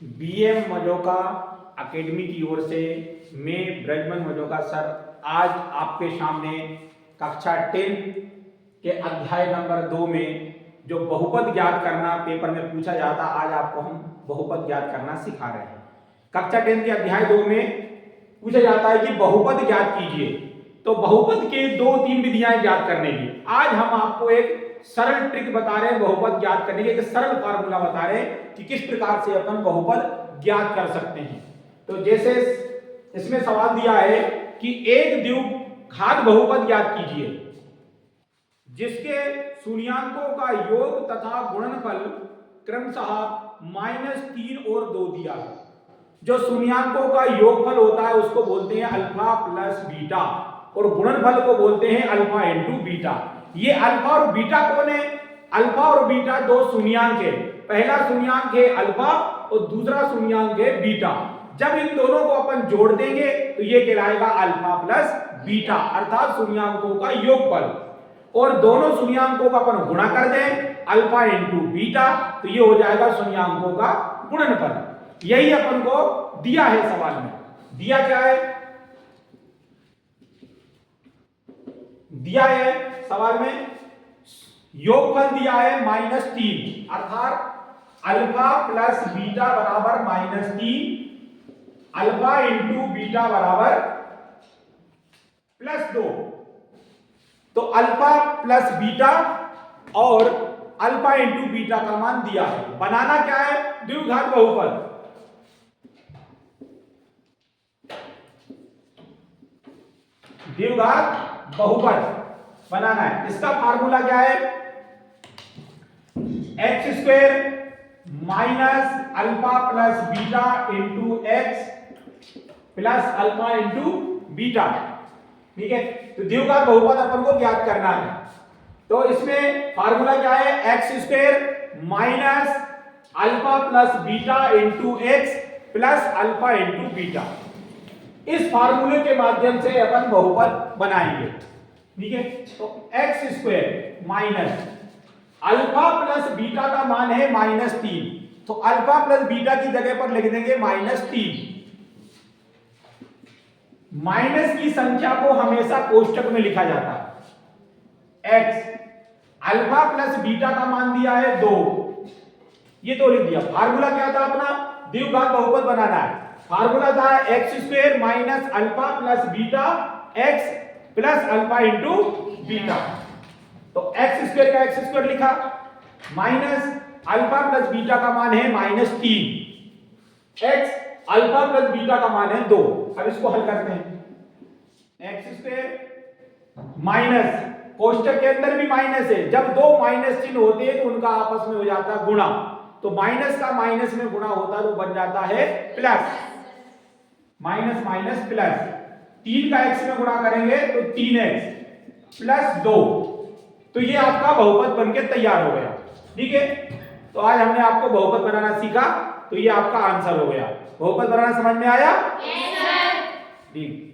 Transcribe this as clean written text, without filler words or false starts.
BM मजोका academy की ओर से मैं ब्रजमन मजोका सर आज आपके सामने कक्षा 10 के अध्याय नंबर 2 में जो बहुपद ज्ञात करना पेपर में पूछा जाता, आज आपको हम बहुपद ज्ञात करना सिखा रहे हैं। कक्षा 10 के अध्याय 2 में पूछा जाता है कि बहुपद ज्ञात कीजिए, तो बहुपद के 2-3 विधियां ज्ञात करने की। आज हम आपको एक सरल ट्रिक बता रहे हैं बहुपद ज्ञात करने की, एक सरल फार्मूला बता रहे हैं कि किस प्रकार से अपन बहुपद ज्ञात कर सकते हैं। तो जैसे इसमें सवाल दिया है कि एक द्विघात बहुपद ज्ञात कीजिए जिसके शून्यांकों का योग तथा गुणनफल क्रमशः -3 और 2 दिया है। जो शून्यांकों का योगफल होता है उसको बोलते हैं अल्फा प्लस बीटा और गुणनफल को बोलते हैं अल्फा इंटू बीटा। ये अल्फा और बीटा कौन है? अल्फा और बीटा दो शून्यांक है, पहला शून्यांक है अल्फा और दूसरा शून्यांक है बीटा। जब इन दोनों को अपन जोड़ देंगे तो ये कहलाएगा अल्फा प्लस बीटा, अर्थात शून्यांकों का योगफल। और दोनों शून्यांकों का अपन गुणा कर दें अल्फा इंटू बीटा, तो ये हो जाएगा शून्यांकों का गुणनफल। यही अपन को दिया है सवाल में। दिया क्या है? दिया है सवाल में योगफल दिया है -3, अर्थात अल्फा प्लस बीटा बराबर -3, अल्फा इंटू बीटा बराबर +2। तो अल्फा प्लस बीटा और अल्फा इंटू बीटा का मान दिया है। बनाना क्या है? द्विघात बहुपद। द्विघात बहुपद बनाना है। इसका फार्मूला क्या है? x² minus alpha plus beta into x plus alpha into beta. ठीक है, तो द्विघात बहुपद अपन को ज्ञात करना है। तो इसमें फार्मूला क्या है? x² minus alpha plus beta into x plus alpha into beta. इस फार्मूले के माध्यम से अपन बहुपद बनाएंगे। ठीक है, तो x² minus alpha plus beta का मान है -3, तो अल्फा प्लस बीटा की जगह पर लिख देंगे -3। माइनस की संख्या को हमेशा कोष्टक में लिखा जाता है। x अल्फा प्लस बीटा का मान दिया है 2, ये 2 लिख दिया। फार्मूला क्या था अपना? द्विघात बहुपद बनाना है। फार्मूला था x² minus alpha plus beta x plus alpha into beta. तो x² का x² लिखा, माइनस अल्फा प्लस बीटा का मान है -3, x अल्फा प्लस बीटा का मान है 2। अब इसको हल करते हैं। x² माइनस, कोष्टक के अंदर भी माइनस है, जब दो माइनस चिन्ह होते हैं तो उनका आपस में हो जाता है गुणा, तो माइनस का माइनस में गुणा होता है तो बन जाता है प्लस, माइनस माइनस प्लस। 3 का x में गुणा करेंगे तो 3x प्लस 2, तो ये आपका बहुपद बनके तैयार हो गया। ठीक है, तो आज हमने आपको बहुपद बनाना सीखा, तो ये आपका आंसर हो गया। बहुपद बनाना समझ में आया? Yes sir. ठीक।